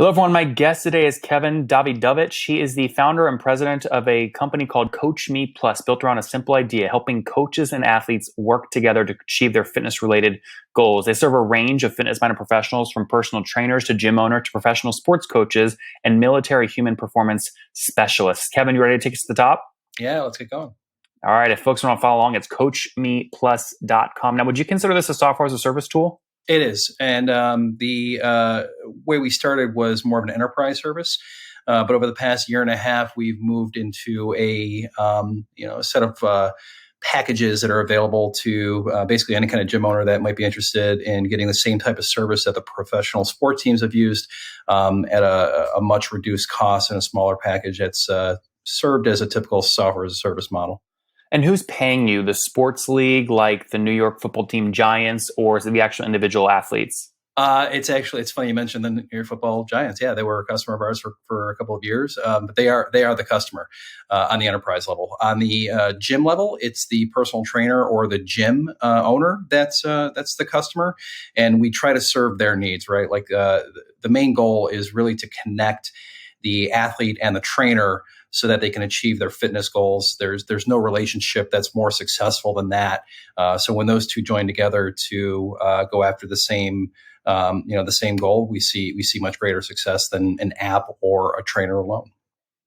Hello, everyone. My guest today is Kevin Dawidowicz. He is the founder and president of a company called CoachMePlus, built around a simple idea, helping coaches and athletes work together to achieve their fitness-related goals. They serve a range of fitness-minded professionals, from personal trainers to gym owner to professional sports coaches and military human performance specialists. Kevin, you ready to take us to the top? Yeah, let's get going. All right. If folks want to follow along, it's CoachMePlus.com. Now, would you consider this a software as a service tool? It is. And the way we started was more of an enterprise service. But over the past year and a half, we've moved into a set of packages that are available to basically any kind of gym owner that might be interested in getting the same type of service that the professional sport teams have used at a much reduced cost and a smaller package that's served as a typical software as a service model. And who's paying you? The sports league, like the New York football team Giants, or is it the actual individual athletes? It's funny you mentioned the New York football Giants. Yeah, they were a customer of ours for a couple of years, but they are the customer on the enterprise level. On the gym level, it's the personal trainer or the gym owner that's the customer, and we try to serve their needs. Right, like the main goal is really to connect the athlete and the trainer so that they can achieve their fitness goals. There's no relationship that's more successful than that. So when those two join together to go after the same goal, we see much greater success than an app or a trainer alone.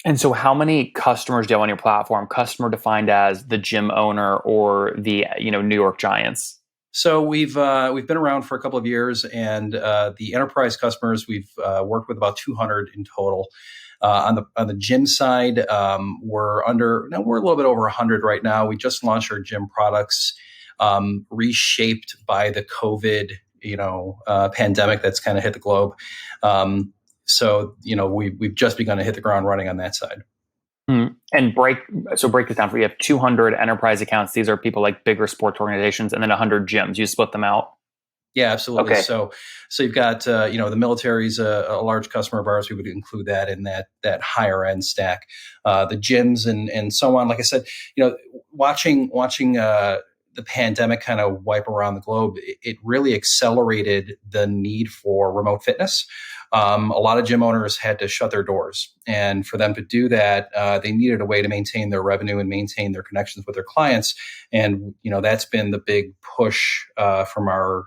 And so how many customers do you have on your platform? Customer defined as the gym owner or the New York Giants? So we've been around for a couple of years, and the enterprise customers we've worked with about 200 in total. On the gym side, we're a little bit over 100 right now. We just launched our gym products, reshaped by the COVID pandemic that's kind of hit the globe. We've just begun to hit the ground running on that side. And break this down for you. You have 200 enterprise accounts. These are people like bigger sports organizations, and then 100 gyms. You split them out? Yeah, absolutely. Okay. So you've got the military's a large customer of ours. We would include that in that higher end stack. The gyms and so on. Like I said, watching the pandemic kind of wipe around the globe, it really accelerated the need for remote fitness. A lot of gym owners had to shut their doors, and for them to do that, they needed a way to maintain their revenue and maintain their connections with their clients. And that's been the big push from our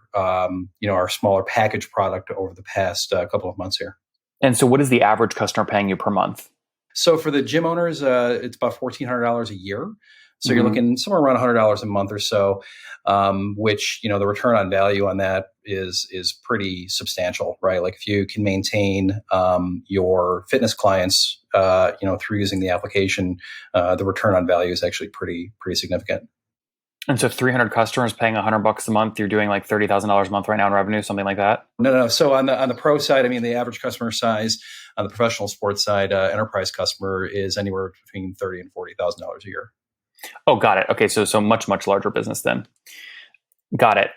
smaller package product over the past couple of months here. And so, what is the average customer paying you per month? So for the gym owners, it's about $1,400 a year. So you're looking somewhere around $100 a month or so, which, the return on value on that is pretty substantial, right? Like if you can maintain your fitness clients, through using the application, the return on value is actually pretty significant. And so 300 customers paying $100 a month, you're doing like $30,000 a month right now in revenue, something like that? No. So on the pro side, the average customer size on the professional sports side, enterprise customer is anywhere between $30,000 and $40,000 a year. Oh, got it. Okay, so much larger business then. Got it.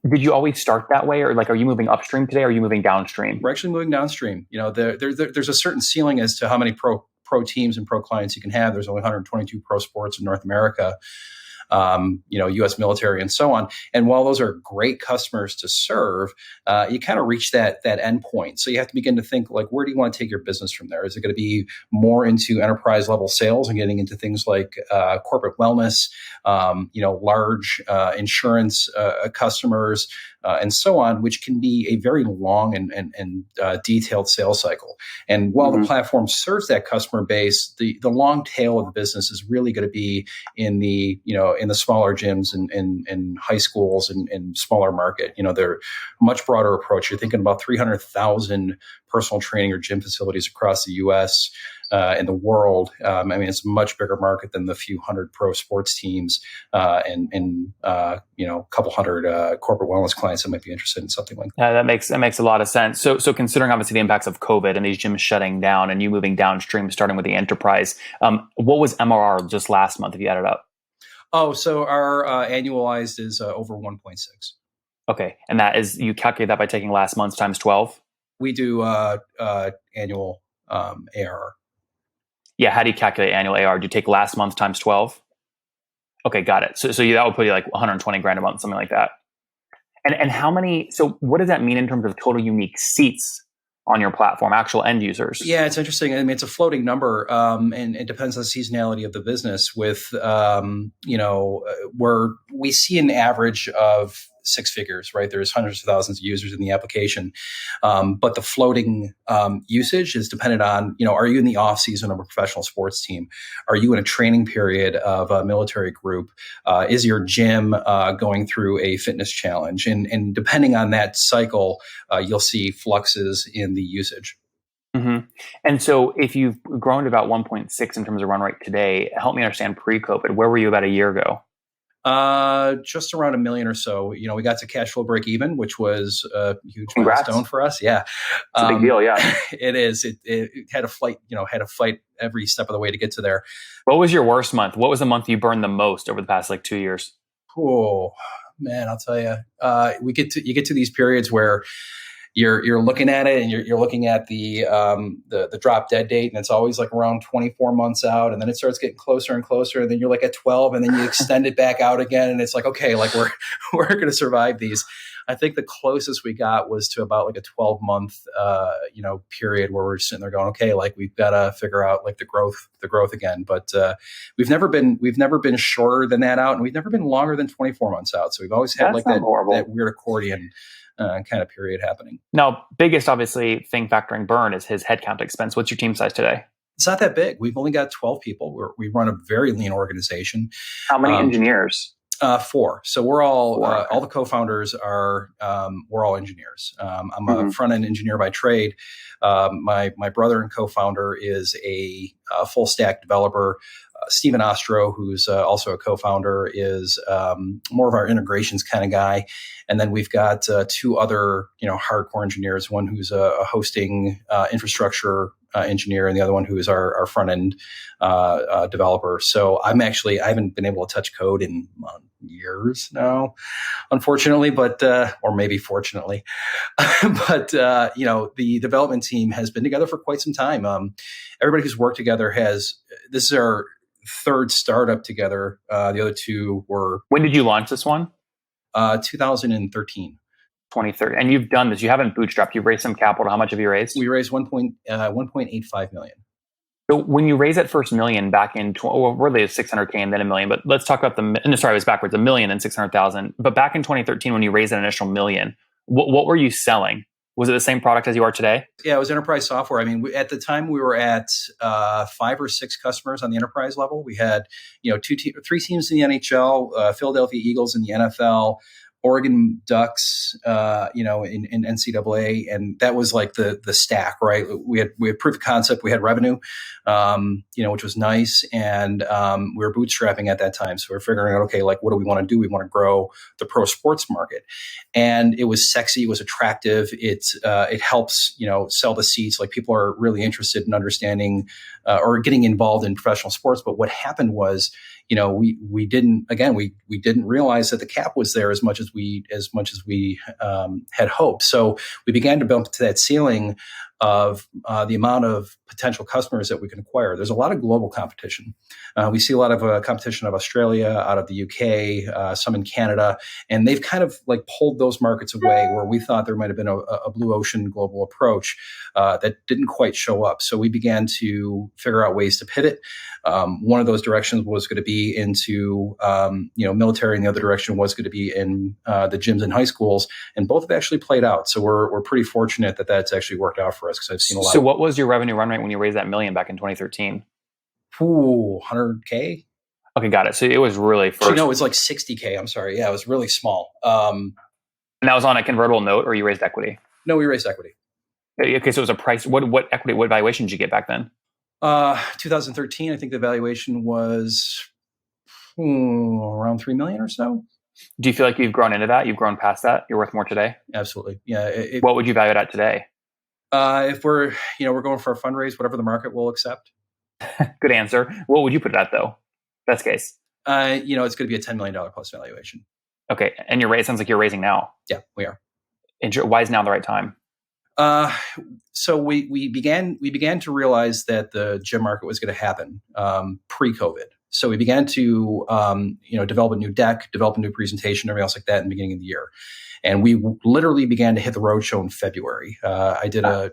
Did you always start that way, or are you moving upstream today, or are you moving downstream? We're actually moving downstream. There's a certain ceiling as to how many pro teams and pro clients you can have. There's only 122 pro sports in North America. U.S. military and so on. And while those are great customers to serve, you kind of reach that end point. So you have to begin to think, where do you want to take your business from there? Is it going to be more into enterprise level sales and getting into things like corporate wellness, large insurance customers, and so on, which can be a very long and detailed sales cycle. And while the platform serves that customer base, the long tail of the business is really going to be in the smaller gyms and high schools and smaller market. They're a much broader approach. You're thinking about 300,000 personal training or gym facilities across the U.S. And the world. It's a much bigger market than the few hundred pro sports teams and a couple hundred corporate wellness clients that might be interested in something like that. That makes a lot of sense. So considering obviously the impacts of COVID and these gyms shutting down and you moving downstream, starting with the enterprise, what was MRR just last month if you add it up? Oh, so our annualized is over 1.6. Okay, and that is, you calculate that by taking last month's times 12? We do annual ARR. Yeah, how do you calculate annual ARR? Do you take last month times 12? Okay, got it. So that would put you like 120 grand a month, something like that. And how many, so what does that mean in terms of total unique seats on your platform, actual end users? Yeah, it's interesting. I mean, it's a floating number, and it depends on the seasonality of the business. Where we see an average of six figures, right? There's hundreds of thousands of users in the application, but the floating usage is dependent on, are you in the off season of a professional sports team? Are you in a training period of a military group? Is your gym going through a fitness challenge? And depending on that cycle, you'll see fluxes in the usage. Mm-hmm. And so if you've grown to about 1.6 in terms of run rate today, help me understand pre-COVID. Where were you about a year ago? Just around $1 million or so. We got to cash flow break even, which was a huge Congrats. milestone for us. Yeah. It's a big deal. Yeah. It is. It had a fight every step of the way to get to there. What was your worst month? What was the month you burned the most over the past 2 years? Oh man, I'll tell you, you get to these periods where you're looking at it and you're looking at the drop dead date, and it's always like around 24 months out, and then it starts getting closer and closer, and then you're like at 12, and then you extend it back out again, and it's like, okay, like we're going to survive these. I think the closest we got was to about like a 12-month period where we're sitting there going, okay, like we've got to figure out like the growth again. But we've never been shorter than that out, and we've never been longer than 24 months out. So we've always had that weird accordion kind of period happening. Now, biggest obviously thing factoring burn is his headcount expense. What's your team size today? It's not that big. We've only got 12 people. We run a very lean organization. How many engineers? 4. So we're all all the co-founders are we're all engineers. I'm a front end engineer by trade. My brother and co-founder is a full stack developer. Stephen Ostro, who's also a co-founder, is more of our integrations kind of guy. And then we've got 2 other, hardcore engineers, one who's a hosting infrastructure engineer, and the other one who is our front end developer. So I haven't been able to touch code in years now, unfortunately, but or maybe fortunately. But the development team has been together for quite some time. Everybody who's worked together this is our 3rd startup together. The other 2 were. When did you launch this one? 2013. 2030. And you've done this. You haven't bootstrapped. You've raised some capital. How much have you raised? We raised 1.85 million. So when you raised that first million back in, really it's 600K and then $1 million, but let's talk about it was backwards, $1 million and 600,000. But back in 2013, when you raised that initial $1 million, what were you selling? Was it the same product as you are today? Yeah, it was enterprise software. I mean, at the time we were at 5 or 6 customers on the enterprise level. We had, 3 teams in the NHL, Philadelphia Eagles in the NFL, Oregon Ducks, in NCAA, and that was like the stack, right? We had proof of concept, we had revenue, which was nice, and we were bootstrapping at that time, so we were figuring out, okay, like what do we want to do? We want to grow the pro sports market, and it was sexy, it was attractive, it helps sell the seats. Like people are really interested in understanding or getting involved in professional sports. But what happened was, we didn't realize that the cap was there as much as we had hoped. So we began to bump to that ceiling of the amount of potential customers that we can acquire. There's a lot of global competition. We see a lot of competition out of Australia, out of the UK, some in Canada, and they've kind of like pulled those markets away where we thought there might have been a blue ocean global approach that didn't quite show up. So we began to figure out ways to pivot. One of those directions was going to be into military, and the other direction was going to be in the gyms and high schools, and both have actually played out. So we're pretty fortunate that that's actually worked out for us, because I've seen a lot. So what was your revenue run rate when you raised that $1 million back in 2013? 100K. Okay, got it. So it was really first. No, it was like 60K. I'm sorry. Yeah, it was really small. And that was on a convertible note, or you raised equity? No, we raised equity. Okay, so it was a price. What equity? What valuation did you get back then? 2013. I think the valuation was around 3 million or so. Do you feel like you've grown into that? You've grown past that? You're worth more today? Absolutely. Yeah. What would you value it at today? If we're going for a fundraise, whatever the market will accept. Good answer. What would you put it at though? Best case. It's going to be a $10 million plus valuation. Okay. And it sounds like you're raising now. Yeah, we are. And why is now the right time? So we began to realize that the gym market was going to happen pre-COVID. So we began to, develop a new deck, develop a new presentation, everything else like that in the beginning of the year. And we literally began to hit the roadshow in February. I did a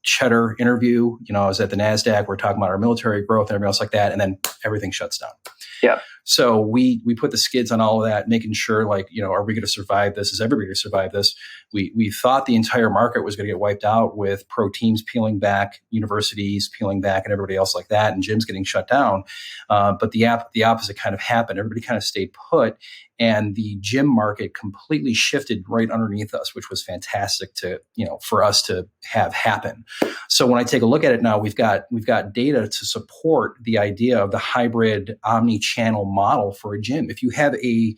cheddar interview. I was at the NASDAQ. We're talking about our military growth and everything else like that. And then everything shuts down. Yeah. So we put the skids on all of that, making sure are we going to survive this? Is everybody going to survive this? We thought the entire market was going to get wiped out with pro teams peeling back, universities peeling back, and everybody else like that, and gyms getting shut down. But the opposite kind of happened. Everybody kind of stayed put, and the gym market completely shifted right underneath us, which was fantastic for us to have happen. So when I take a look at it now, we've got data to support the idea of the hybrid omni-channel model for a gym. If you have a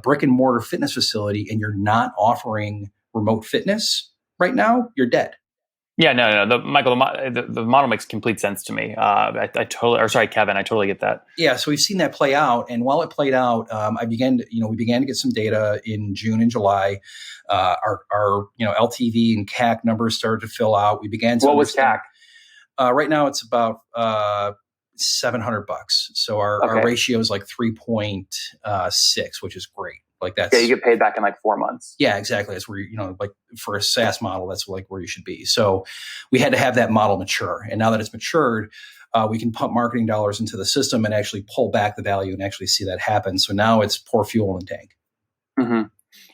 brick and mortar fitness facility and you're not offering remote fitness right now, you're dead. Yeah, no. Michael, the model makes complete sense to me. Kevin, I totally get that. Yeah, so we've seen that play out, and while it played out, we began to get some data in June and July. Our LTV and CAC numbers started to fill out. We began to. What was CAC? Right now, it's about $700. So our ratio is like 3.6, which is great. You get paid back in 4 months. Yeah, exactly. That's where for a SaaS model, that's where you should be. So we had to have that model mature, and now that it's matured, we can pump marketing dollars into the system and actually pull back the value and actually see that happen. So now it's pour fuel in the tank. Mm-hmm.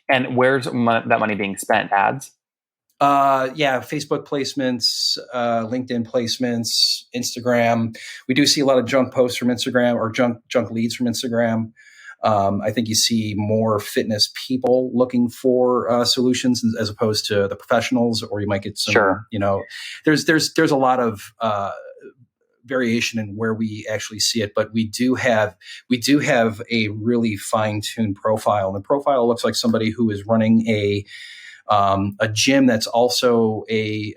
And where's that money being spent? Ads? Facebook placements, LinkedIn placements, Instagram. We do see a lot of junk posts from Instagram or junk leads from Instagram. I think you see more fitness people looking for solutions as opposed to the professionals, or you might get some. Sure. There's a lot of variation in where we actually see it, but we do have a really fine-tuned profile, and the profile looks like somebody who is running a gym that's also a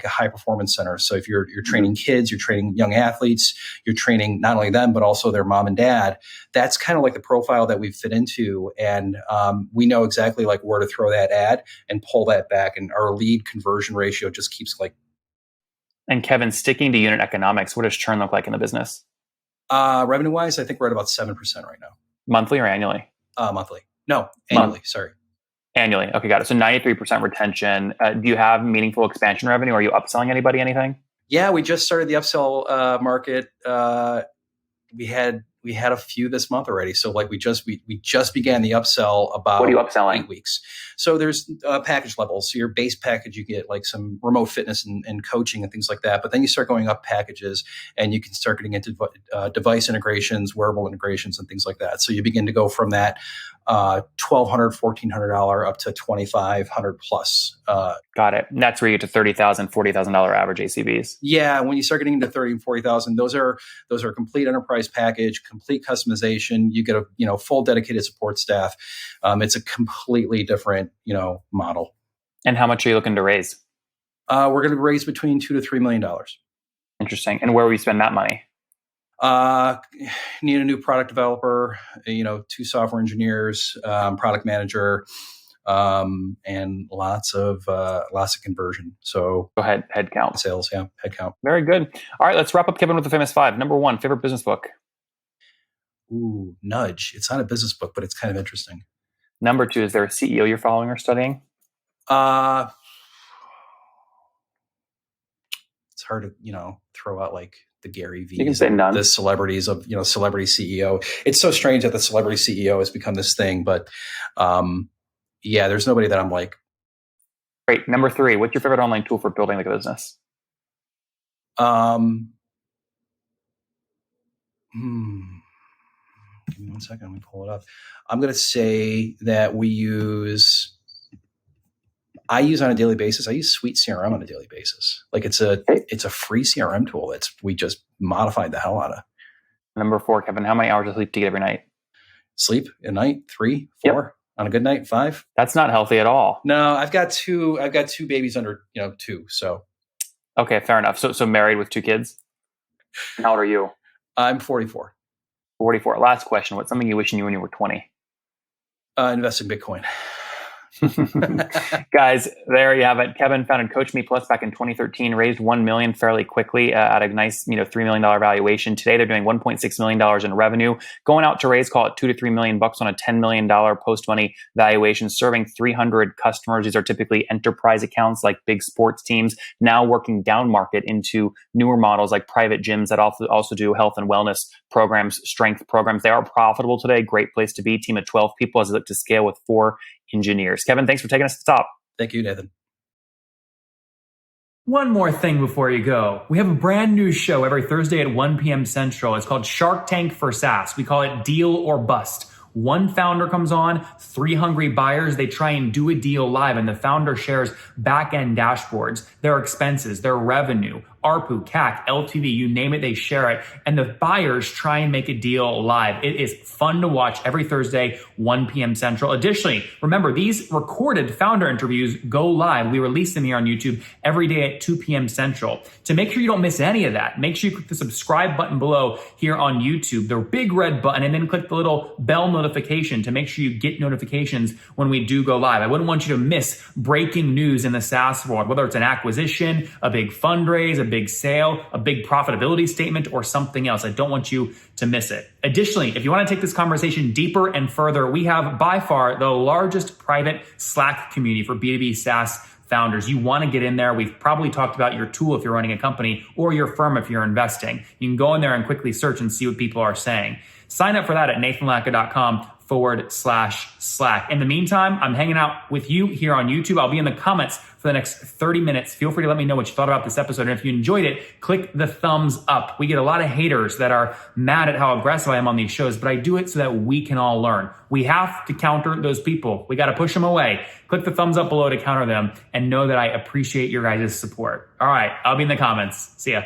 high performance center. So if you're training kids, you're training young athletes, you're training not only them, but also their mom and dad. That's kind of like the profile that we fit into. And we know exactly where to throw that ad and pull that back. And our lead conversion ratio just keeps And Kevin, sticking to unit economics, what does churn look like in the business? Revenue wise, I think we're at about 7% right now. Monthly or annually? Monthly. No, annually. Sorry. Annually. Okay, got it. So 93% retention. Do you have meaningful expansion revenue? Are you upselling anybody anything? Yeah, we just started the upsell market. We had a few this month already. So we just began the upsell about what are you upselling? 8 weeks. So there's package levels. So your base package, you get some remote fitness and coaching and things like that. But then you start going up packages, and you can start getting into device integrations, wearable integrations, and things like that. So you begin to go from that $1,200, $1,400 up to $2,500 plus. Got it. And that's where you get to $30,000, $40,000 average ACVs. Yeah, when you start getting into $30,000 and $40,000, those are complete enterprise package, complete customization. You get a full dedicated support staff. It's a completely different model. And how much are you looking to raise? We're going to raise between $2 to $3 million. Interesting. And where will you spend that money? Need a new product developer, 2 software engineers, product manager, and lots of conversion. So go ahead, headcount. Sales, yeah, headcount. Very good. All right, let's wrap up, Kevin, with the famous 5. Number 1, favorite business book. Ooh, Nudge. It's not a business book, but it's kind of interesting. Number 2, is there a CEO you're following or studying? It's hard to throw out the Gary Vee, you can say none. The celebrities of celebrity CEO. It's so strange that the celebrity CEO has become this thing, but there's nobody that I'm like. Great. Number 3, what's your favorite online tool for building a business? Give me 1 second. Let me pull it up. I'm going to say that I use on a daily basis. I use Suite CRM on a daily basis. It's a free CRM tool we just modified the hell out of. Number 4, Kevin, how many hours of sleep do you get every night? Sleep at night, 3, 4. Yep. On a good night, 5. That's not healthy at all. No, I've got two babies under 2. So okay, fair enough. So married with 2 kids. And how old are you? I'm 44. 44. Last question. What's something you wish you knew when you were 20? Invest in Bitcoin. Guys, there you have it. Kevin founded CoachMePlus back in 2013, raised $1 million fairly quickly at a nice, $3 million valuation. Today, they're doing $1.6 million in revenue, going out to raise, call it $2 to $3 million on a $10 million post-money valuation, serving 300 customers. These are typically enterprise accounts like big sports teams, now working down market into newer models like private gyms that also do health and wellness programs, strength programs. They are profitable today. Great place to be. Team of 12 people as they look to scale with 4 engineers. Kevin, thanks for taking us to the top. Thank you, Nathan. One more thing before you go. We have a brand new show every Thursday at 1 p.m. Central. It's called Shark Tank for SaaS. We call it Deal or Bust. One founder comes on, 3 hungry buyers, they try and do a deal live, and the founder shares back-end dashboards, their expenses, their revenue, ARPU, CAC, LTV, you name it, they share it. And the buyers try and make a deal live. It is fun to watch every Thursday, 1 p.m. Central. Additionally, remember, these recorded founder interviews go live. We release them here on YouTube every day at 2 p.m. Central. To make sure you don't miss any of that, make sure you click the subscribe button below here on YouTube, the big red button, and then click the little bell notification to make sure you get notifications when we do go live. I wouldn't want you to miss breaking news in the SaaS world, whether it's an acquisition, a big fundraise, a big sale, a big profitability statement, or something else. I don't want you to miss it. Additionally, if you want to take this conversation deeper and further, we have by far the largest private Slack community for B2B SaaS founders. You want to get in there. We've probably talked about your tool if you're running a company or your firm if you're investing. You can go in there and quickly search and see what people are saying. Sign up for that at nathanlatka.com/Slack. In the meantime, I'm hanging out with you here on YouTube. I'll be in the comments for the next 30 minutes. Feel free to let me know what you thought about this episode. And if you enjoyed it, click the thumbs up. We get a lot of haters that are mad at how aggressive I am on these shows, but I do it so that we can all learn. We have to counter those people. We got to push them away. Click the thumbs up below to counter them and know that I appreciate your guys' support. All right, I'll be in the comments. See ya.